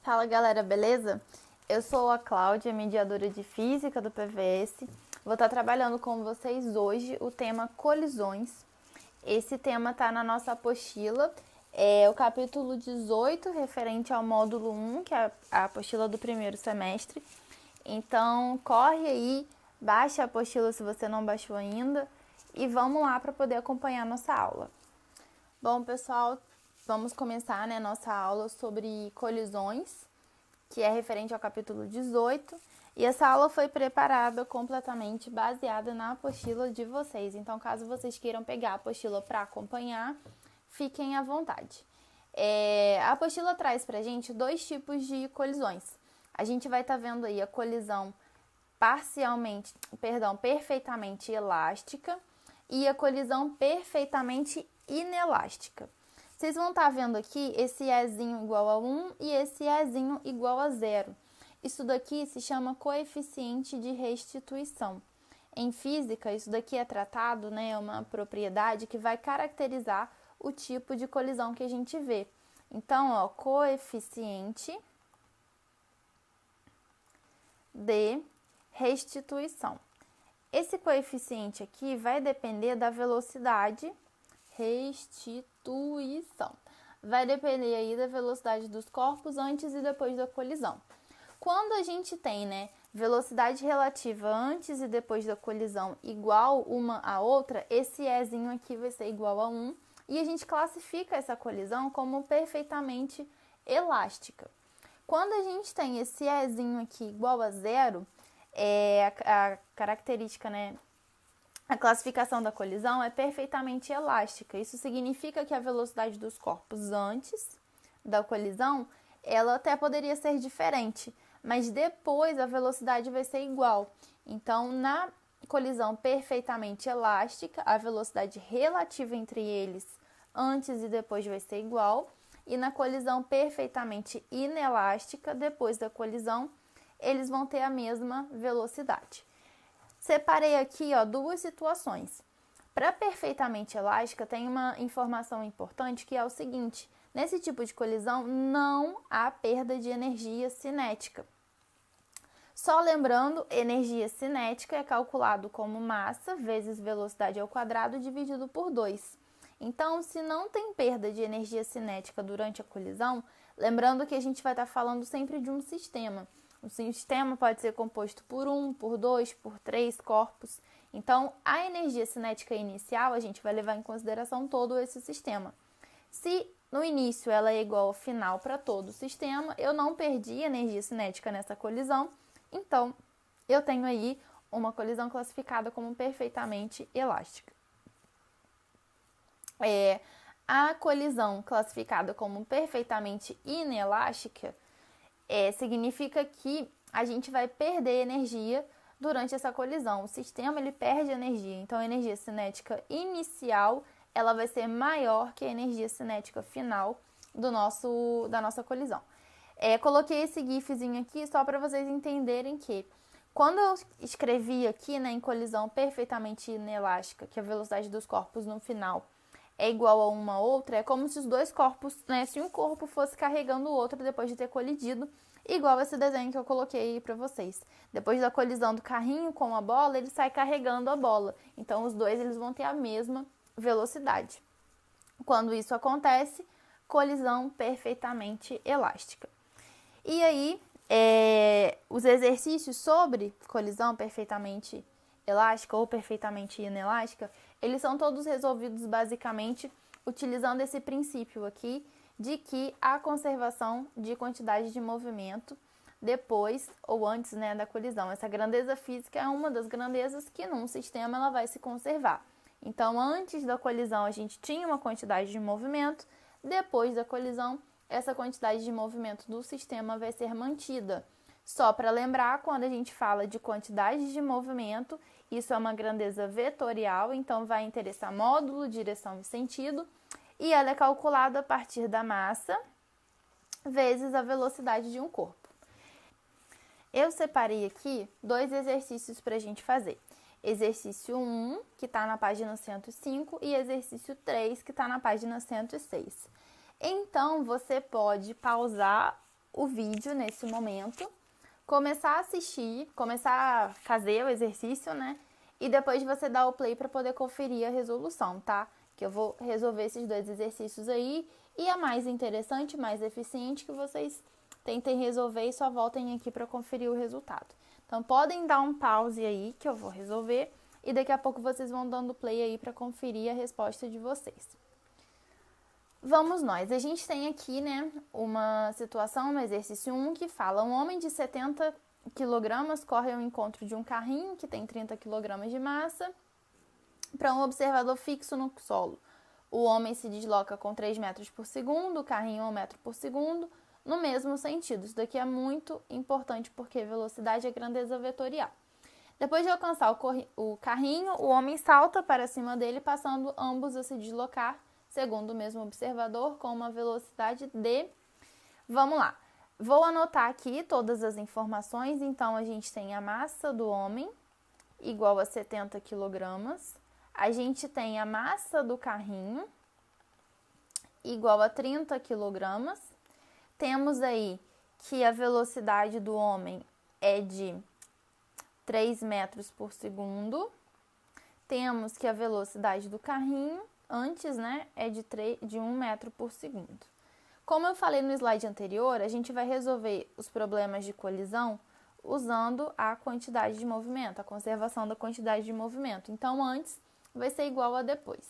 Fala galera, beleza? Eu sou a Cláudia, mediadora de Física do PVS. Vou estar trabalhando com vocês hoje o tema colisões. Esse tema está na nossa apostila, é o capítulo 18, referente ao módulo 1, que é a apostila do primeiro semestre. Então, corre aí, baixa a apostila se você não baixou ainda e vamos lá para poder acompanhar nossa aula. Bom, pessoal, vamos começar, nossa aula sobre colisões, que é referente ao capítulo 18. E essa aula foi preparada completamente baseada na apostila de vocês. Então, caso vocês queiram pegar a apostila para acompanhar, fiquem à vontade. A apostila traz pra gente dois tipos de colisões. A gente vai estar vendo aí a colisão perfeitamente elástica e a colisão perfeitamente inelástica. Vocês vão estar vendo aqui esse Ezinho igual a 1 e esse Ezinho igual a 0. Isso daqui se chama coeficiente de restituição. Em física, isso daqui é tratado, é uma propriedade que vai caracterizar o tipo de colisão que a gente vê. Então, coeficiente de restituição. Esse coeficiente aqui vai depender da velocidade restituição. Vai depender aí da velocidade dos corpos antes e depois da colisão. Quando a gente tem, velocidade relativa antes e depois da colisão igual uma a outra, esse Ezinho aqui vai ser igual a 1 e a gente classifica essa colisão como perfeitamente elástica. Quando a gente tem esse Ezinho aqui igual a 0, a característica, a classificação da colisão é perfeitamente elástica. Isso significa que a velocidade dos corpos antes da colisão, ela até poderia ser diferente, mas depois a velocidade vai ser igual. Então, na colisão perfeitamente elástica, a velocidade relativa entre eles antes e depois vai ser igual. E na colisão perfeitamente inelástica, depois da colisão, eles vão ter a mesma velocidade. Separei aqui duas situações. Para perfeitamente elástica, tem uma informação importante que é o seguinte: nesse tipo de colisão não há perda de energia cinética. Só lembrando, energia cinética é calculado como massa vezes velocidade ao quadrado dividido por 2. Então, se não tem perda de energia cinética durante a colisão, lembrando que a gente vai estar falando sempre de um sistema. O sistema pode ser composto por 1, por 2, por 3 corpos. Então, a energia cinética inicial, a gente vai levar em consideração todo esse sistema. Se no início ela é igual ao final para todo o sistema, eu não perdi energia cinética nessa colisão, então eu tenho aí uma colisão classificada como perfeitamente elástica. A colisão classificada como perfeitamente inelástica significa que a gente vai perder energia durante essa colisão. O sistema ele perde energia, então a energia cinética inicial ela vai ser maior que a energia cinética final da nossa colisão. Coloquei esse gifzinho aqui só para vocês entenderem que quando eu escrevi aqui em colisão perfeitamente inelástica, que a velocidade dos corpos no final é igual a uma outra, é como se os dois corpos, se um corpo fosse carregando o outro depois de ter colidido, igual esse desenho que eu coloquei aí para vocês. Depois da colisão do carrinho com a bola, ele sai carregando a bola. Então, os dois eles vão ter a mesma velocidade. Quando isso acontece, colisão perfeitamente elástica. E aí, os exercícios sobre colisão perfeitamente elástica ou perfeitamente inelástica, eles são todos resolvidos basicamente utilizando esse princípio aqui de que há conservação de quantidade de movimento depois ou antes da colisão. Essa grandeza física é uma das grandezas que num sistema ela vai se conservar. Então, antes da colisão a gente tinha uma quantidade de movimento, depois da colisão essa quantidade de movimento do sistema vai ser mantida. Só para lembrar, quando a gente fala de quantidade de movimento, isso é uma grandeza vetorial, então vai interessar módulo, direção e sentido, e ela é calculada a partir da massa vezes a velocidade de um corpo. Eu separei aqui dois exercícios para a gente fazer. Exercício 1, que está na página 105, e exercício 3, que está na página 106. Então, você pode pausar o vídeo nesse momento, começar a assistir, começar a fazer o exercício, né? E depois você dar o play para poder conferir a resolução, tá? Que eu vou resolver esses 2 exercícios aí e é mais interessante, mais eficiente que vocês tentem resolver e só voltem aqui para conferir o resultado. Então, podem dar um pause aí que eu vou resolver e daqui a pouco vocês vão dando play aí para conferir a resposta de vocês. Vamos nós. A gente tem aqui, né, uma situação no exercício 1 que fala: um homem de 70 kg corre ao encontro de um carrinho que tem 30 kg de massa para um observador fixo no solo. O homem se desloca com 3 metros por segundo, o carrinho 1 metro por segundo, no mesmo sentido. Isso daqui é muito importante porque velocidade é grandeza vetorial. Depois de alcançar o carrinho, o homem salta para cima dele, passando ambos a se deslocar, segundo o mesmo observador, com uma velocidade de... Vamos lá. Vou anotar aqui todas as informações. Então, a gente tem a massa do homem, igual a 70 kg. A gente tem a massa do carrinho, igual a 30 kg. Temos aí que a velocidade do homem é de 3 metros por segundo. Temos que a velocidade do carrinho, antes, né, é de 1 metro por segundo. Como eu falei no slide anterior, a gente vai resolver os problemas de colisão usando a quantidade de movimento, a conservação da quantidade de movimento. Então, antes vai ser igual a depois.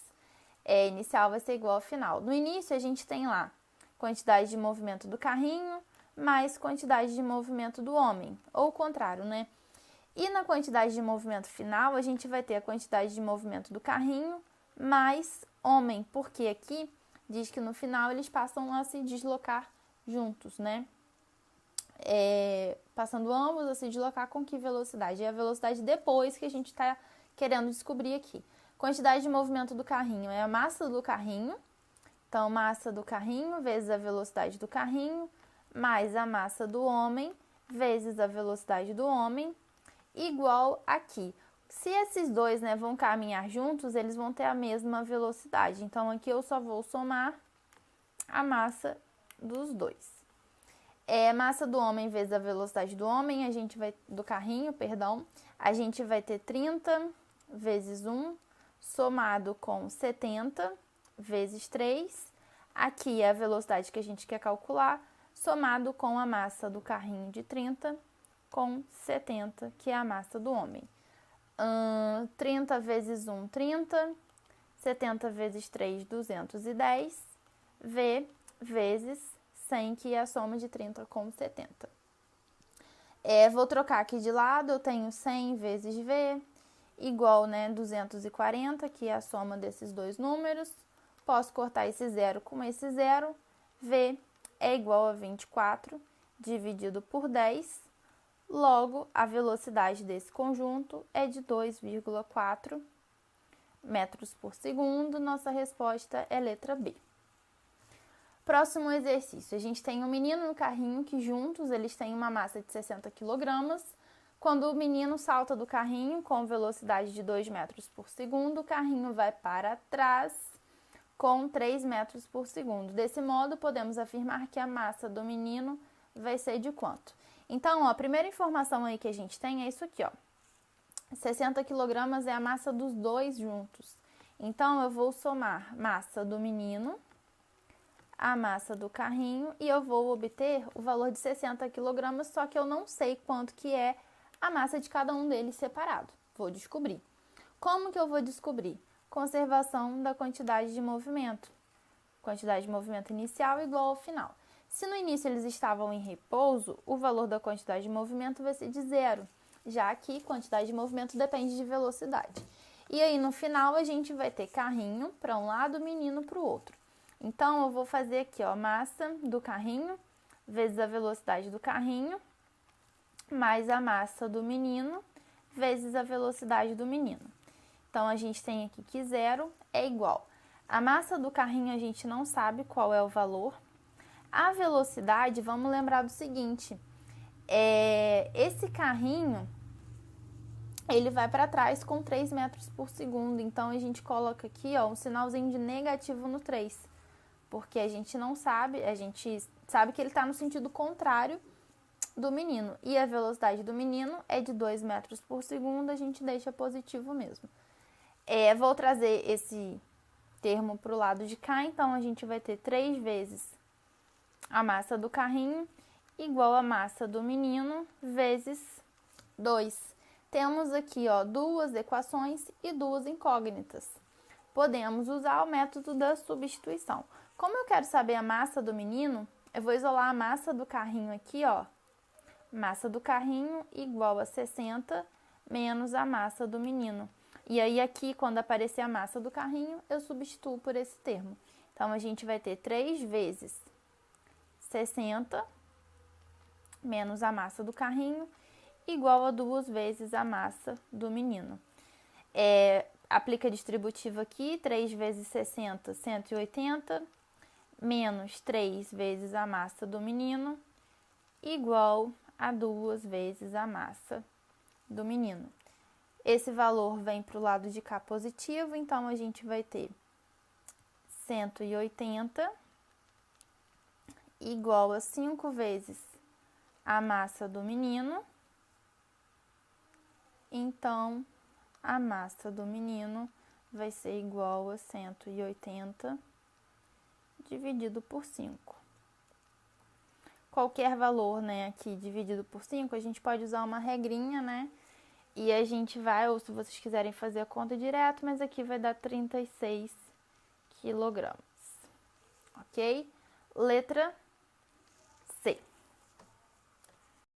Inicial vai ser igual ao final. No início, a gente tem lá quantidade de movimento do carrinho mais quantidade de movimento do homem, ou o contrário, né? E na quantidade de movimento final, a gente vai ter a quantidade de movimento do carrinho mais homem, porque aqui diz que no final eles passam a se deslocar juntos, né? Passando ambos a se deslocar com que velocidade? É a velocidade depois que a gente está querendo descobrir aqui. Quantidade de movimento do carrinho é a massa do carrinho. Então, massa do carrinho vezes a velocidade do carrinho, mais a massa do homem vezes a velocidade do homem, igual aqui. Se esses dois, né, vão caminhar juntos, eles vão ter a mesma velocidade. Então, aqui eu só vou somar a massa dos dois. Massa do homem vezes a velocidade do homem, do carrinho, perdão, a gente vai ter 30 vezes 1, somado com 70 vezes 3. Aqui é a velocidade que a gente quer calcular, somado com a massa do carrinho de 30 com 70, que é a massa do homem. 30 vezes 1, 30. 70 vezes 3, 210. V vezes 100, que é a soma de 30 com 70. Vou trocar aqui de lado, eu tenho 100 vezes V, igual, né, 240, que é a soma desses dois números. Posso cortar esse zero com esse zero. V é igual a 24, dividido por 10. Logo, a velocidade desse conjunto é de 2,4 metros por segundo. Nossa resposta é letra B. Próximo exercício. A gente tem um menino e um carrinho que juntos eles têm uma massa de 60 kg. Quando o menino salta do carrinho com velocidade de 2 metros por segundo, o carrinho vai para trás com 3 metros por segundo. Desse modo, podemos afirmar que a massa do menino vai ser de quanto? Então, ó, a primeira informação aí que a gente tem é isso aqui, ó. 60 kg é a massa dos dois juntos. Então, eu vou somar massa do menino, a massa do carrinho, e eu vou obter o valor de 60 kg, só que eu não sei quanto que é a massa de cada um deles separado. Vou descobrir. Como que eu vou descobrir? Conservação da quantidade de movimento. Quantidade de movimento inicial igual ao final. Se no início eles estavam em repouso, o valor da quantidade de movimento vai ser de zero, já que quantidade de movimento depende de velocidade. E aí no final a gente vai ter carrinho para um lado, menino para o outro. Então eu vou fazer aqui, ó, massa do carrinho vezes a velocidade do carrinho, mais a massa do menino vezes a velocidade do menino. Então, a gente tem aqui que zero é igual. A massa do carrinho a gente não sabe qual é o valor. A velocidade, vamos lembrar do seguinte, esse carrinho, ele vai para trás com 3 metros por segundo. Então, a gente coloca aqui, ó, um sinalzinho de negativo no 3. Porque a gente não sabe, a gente sabe que ele está no sentido contrário do menino. E a velocidade do menino é de 2 metros por segundo, a gente deixa positivo mesmo. Vou trazer esse termo para o lado de cá, então a gente vai ter 3 vezes a massa do carrinho igual a massa do menino vezes 2. Temos aqui, ó, 2 equações e 2 incógnitas. Podemos usar o método da substituição. Como eu quero saber a massa do menino, eu vou isolar a massa do carrinho aqui, ó. Massa do carrinho igual a 60 menos a massa do menino. E aí aqui, quando aparecer a massa do carrinho, eu substituo por esse termo. Então, a gente vai ter 3 vezes 60 menos a massa do carrinho igual a 2 vezes a massa do menino. Aplica distributivo aqui, 3 vezes 60, 180, menos 3 vezes a massa do menino, igual a 2 vezes a massa do menino. Esse valor vem para o lado de cá positivo, então a gente vai ter 180 igual a 5 vezes a massa do menino. Então, a massa do menino vai ser igual a 180 dividido por 5. Qualquer valor, né, aqui dividido por 5, a gente pode usar uma regrinha, né? E a gente vai, ou se vocês quiserem fazer a conta direto, mas aqui vai dar 36 quilogramas. Ok? Letra